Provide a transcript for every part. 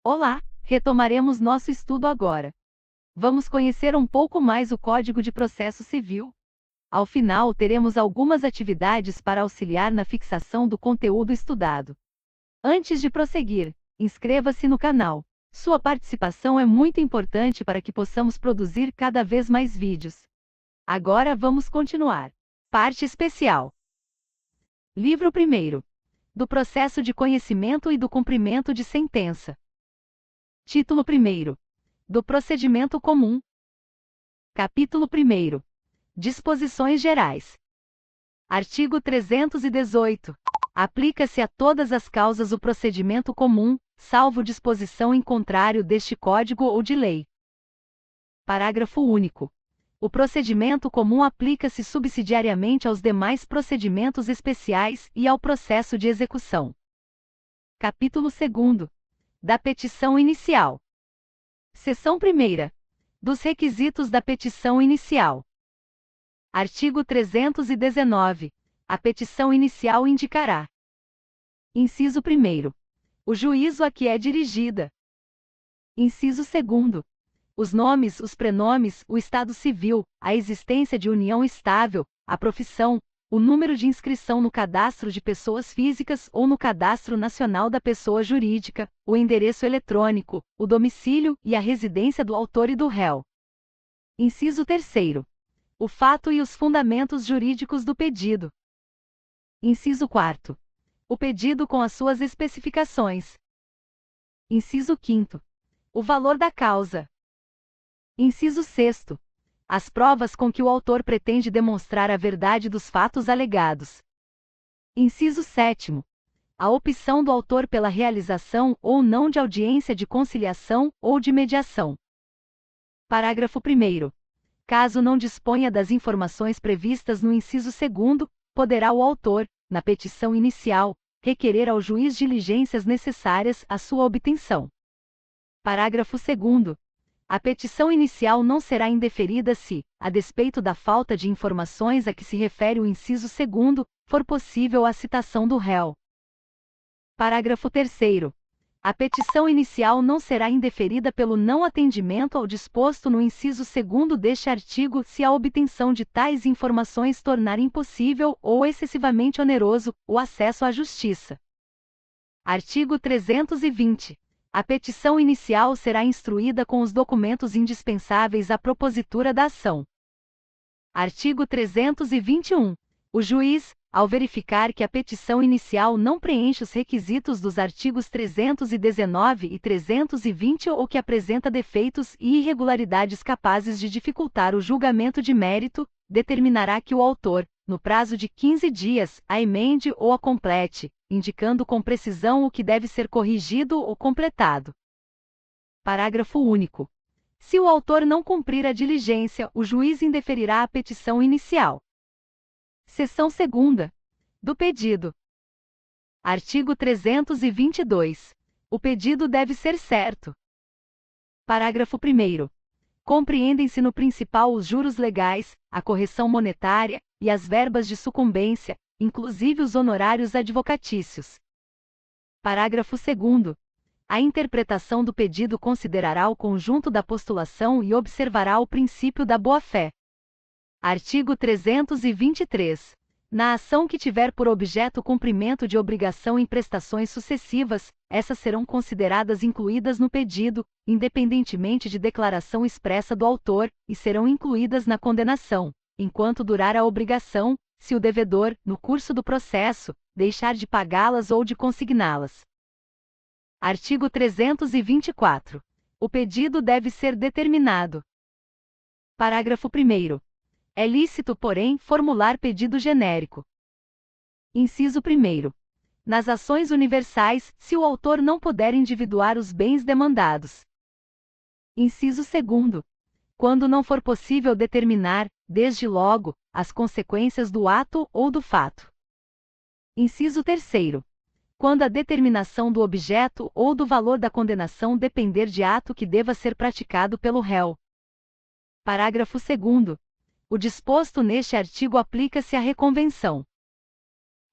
Olá, retomaremos nosso estudo agora. Vamos conhecer um pouco mais o Código de Processo Civil. Ao final, teremos algumas atividades para auxiliar na fixação do conteúdo estudado. Antes de prosseguir, inscreva-se no canal. Sua participação é muito importante para que possamos produzir cada vez mais vídeos. Agora vamos continuar. Parte especial. Livro 1º. Do processo de conhecimento e do cumprimento de sentença. Título 1º. Do procedimento comum. Capítulo 1º. Disposições gerais. Artigo 318. Aplica-se a todas as causas o procedimento comum, salvo disposição em contrário deste Código ou de lei. Parágrafo único. O procedimento comum aplica-se subsidiariamente aos demais procedimentos especiais e ao processo de execução. Capítulo 2º. Da petição inicial. Seção 1ª. Dos requisitos da petição inicial. Artigo 319. A petição inicial indicará: inciso 1º. O juízo a que é dirigida. Inciso 2º. Os nomes, os prenomes, o estado civil, a existência de união estável, a profissão, o número de inscrição no cadastro de pessoas físicas ou no cadastro nacional da pessoa jurídica, o endereço eletrônico, o domicílio e a residência do autor e do réu. Inciso 3º. O fato e os fundamentos jurídicos do pedido. Inciso 4º. O pedido com as suas especificações. Inciso 5º. O valor da causa. Inciso 6º. As provas com que o autor pretende demonstrar a verdade dos fatos alegados. Inciso 7º. A opção do autor pela realização ou não de audiência de conciliação ou de mediação. Parágrafo 1º. Caso não disponha das informações previstas no inciso 2º, poderá o autor, na petição inicial, requerer ao juiz diligências necessárias à sua obtenção. Parágrafo 2º. A petição inicial não será indeferida se, a despeito da falta de informações a que se refere o inciso 2º, for possível a citação do réu. Parágrafo 3º. A petição inicial não será indeferida pelo não atendimento ao disposto no inciso 2º deste artigo se a obtenção de tais informações tornar impossível ou excessivamente oneroso o acesso à justiça. Artigo 320. A petição inicial será instruída com os documentos indispensáveis à propositura da ação. Artigo 321. O juiz, ao verificar que a petição inicial não preenche os requisitos dos artigos 319 e 320 ou que apresenta defeitos e irregularidades capazes de dificultar o julgamento de mérito, determinará que o autor, no prazo de 15 dias, a emende ou a complete, indicando com precisão o que deve ser corrigido ou completado. Parágrafo único. Se o autor não cumprir a diligência, o juiz indeferirá a petição inicial. Seção 2ª. Do pedido. Artigo 322. O pedido deve ser certo. Parágrafo 1º. Compreendem-se no principal os juros legais, a correção monetária e as verbas de sucumbência, inclusive os honorários advocatícios. Parágrafo 2º. A interpretação do pedido considerará o conjunto da postulação e observará o princípio da boa-fé. Artigo 323. Na ação que tiver por objeto o cumprimento de obrigação em prestações sucessivas, essas serão consideradas incluídas no pedido, independentemente de declaração expressa do autor, e serão incluídas na condenação, enquanto durar a obrigação, se o devedor, no curso do processo, deixar de pagá-las ou de consigná-las. Artigo 324. O pedido deve ser determinado. Parágrafo 1º. É lícito, porém, formular pedido genérico. Inciso 1º. Nas ações universais, se o autor não puder individuar os bens demandados. Inciso 2º. Quando não for possível determinar, desde logo, as consequências do ato ou do fato. Inciso 3º. Quando a determinação do objeto ou do valor da condenação depender de ato que deva ser praticado pelo réu. Parágrafo 2º. O disposto neste artigo aplica-se à reconvenção.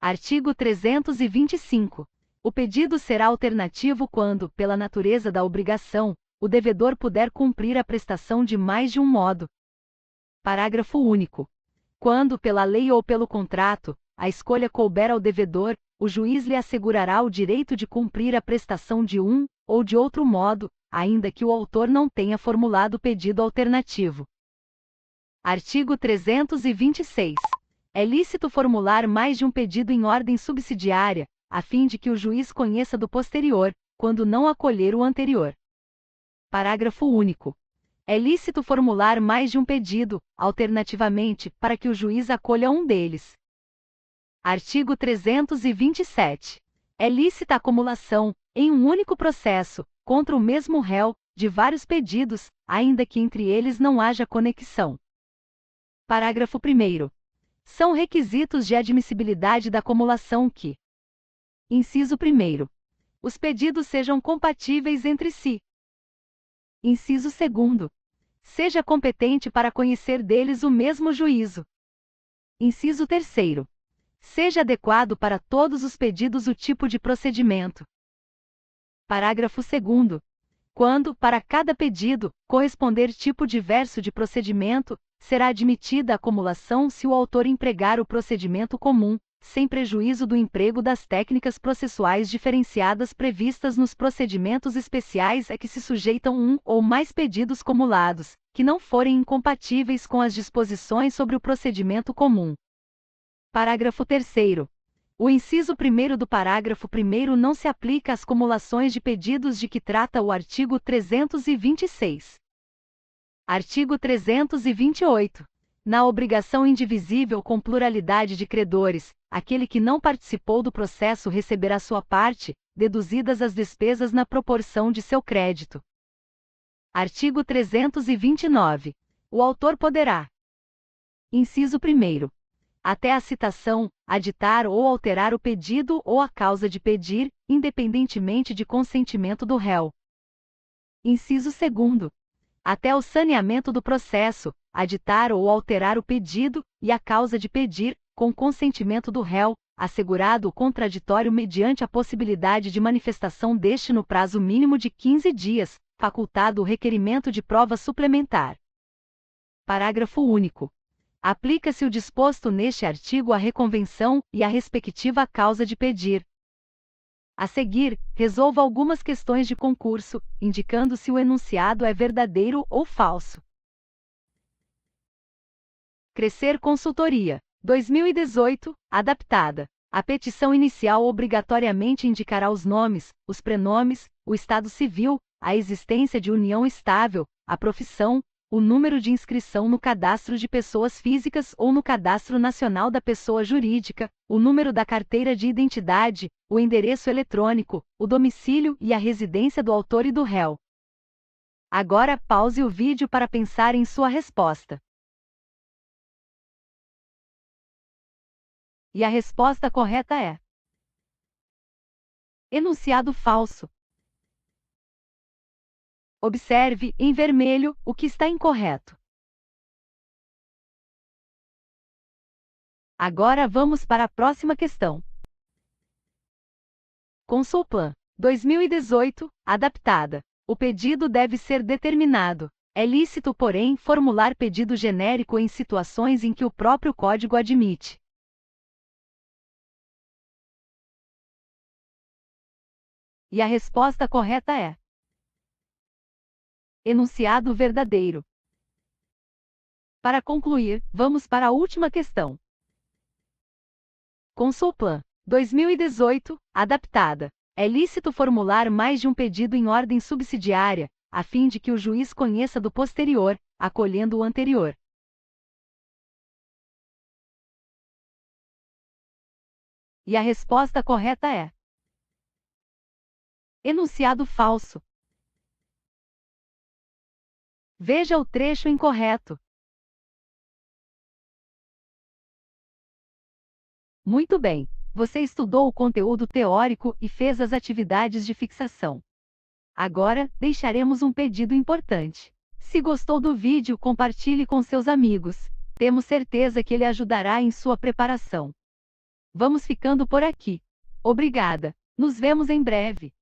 Artigo 325. O pedido será alternativo quando, pela natureza da obrigação, o devedor puder cumprir a prestação de mais de um modo. Parágrafo único. Quando, pela lei ou pelo contrato, a escolha couber ao devedor, o juiz lhe assegurará o direito de cumprir a prestação de um ou de outro modo, ainda que o autor não tenha formulado pedido alternativo. Artigo 326. É lícito formular mais de um pedido em ordem subsidiária, a fim de que o juiz conheça do posterior, quando não acolher o anterior. Parágrafo único. É lícito formular mais de um pedido, alternativamente, para que o juiz acolha um deles. Artigo 327. É lícita a acumulação, em um único processo, contra o mesmo réu, de vários pedidos, ainda que entre eles não haja conexão. Parágrafo 1º. São requisitos de admissibilidade da acumulação que: inciso 1º. Os pedidos sejam compatíveis entre si. Inciso 2º. Seja competente para conhecer deles o mesmo juízo. Inciso 3º. Seja adequado para todos os pedidos o tipo de procedimento. Parágrafo 2º. Quando, para cada pedido, corresponder tipo diverso de procedimento, será admitida a acumulação se o autor empregar o procedimento comum, sem prejuízo do emprego das técnicas processuais diferenciadas previstas nos procedimentos especiais a que se sujeitam um ou mais pedidos cumulados, que não forem incompatíveis com as disposições sobre o procedimento comum. Parágrafo 3º. O inciso 1º do parágrafo 1º não se aplica às cumulações de pedidos de que trata o artigo 326. Artigo 328. Na obrigação indivisível com pluralidade de credores, aquele que não participou do processo receberá sua parte, deduzidas as despesas na proporção de seu crédito. Artigo 329. O autor poderá: inciso 1º. Até a citação, aditar ou alterar o pedido ou a causa de pedir, independentemente de consentimento do réu. Inciso 2º. Até o saneamento do processo, aditar ou alterar o pedido e a causa de pedir, com consentimento do réu, assegurado o contraditório mediante a possibilidade de manifestação deste no prazo mínimo de 15 dias, facultado o requerimento de prova suplementar. Parágrafo único. Aplica-se o disposto neste artigo à reconvenção e à respectiva causa de pedir. A seguir, resolva algumas questões de concurso, indicando se o enunciado é verdadeiro ou falso. Crescer Consultoria. 2018, adaptada. A petição inicial obrigatoriamente indicará os nomes, os prenomes, o estado civil, a existência de união estável, a profissão, o número de inscrição no cadastro de pessoas físicas ou no cadastro nacional da pessoa jurídica, o número da carteira de identidade, o endereço eletrônico, o domicílio e a residência do autor e do réu. Agora pause o vídeo para pensar em sua resposta. E a resposta correta é: enunciado falso. Observe, em vermelho, o que está incorreto. Agora vamos para a próxima questão. Consulplan. 2018, adaptada. O pedido deve ser determinado. É lícito, porém, formular pedido genérico em situações em que o próprio Código admite. E a resposta correta é: enunciado verdadeiro. Para concluir, vamos para a última questão. Consulplan. 2018, adaptada. É lícito formular mais de um pedido em ordem subsidiária, a fim de que o juiz conheça do posterior, acolhendo o anterior. E a resposta correta é: enunciado falso. Veja o trecho incorreto. Muito bem, você estudou o conteúdo teórico e fez as atividades de fixação. Agora, deixaremos um pedido importante. Se gostou do vídeo, compartilhe com seus amigos. Temos certeza que ele ajudará em sua preparação. Vamos ficando por aqui. Obrigada! Nos vemos em breve.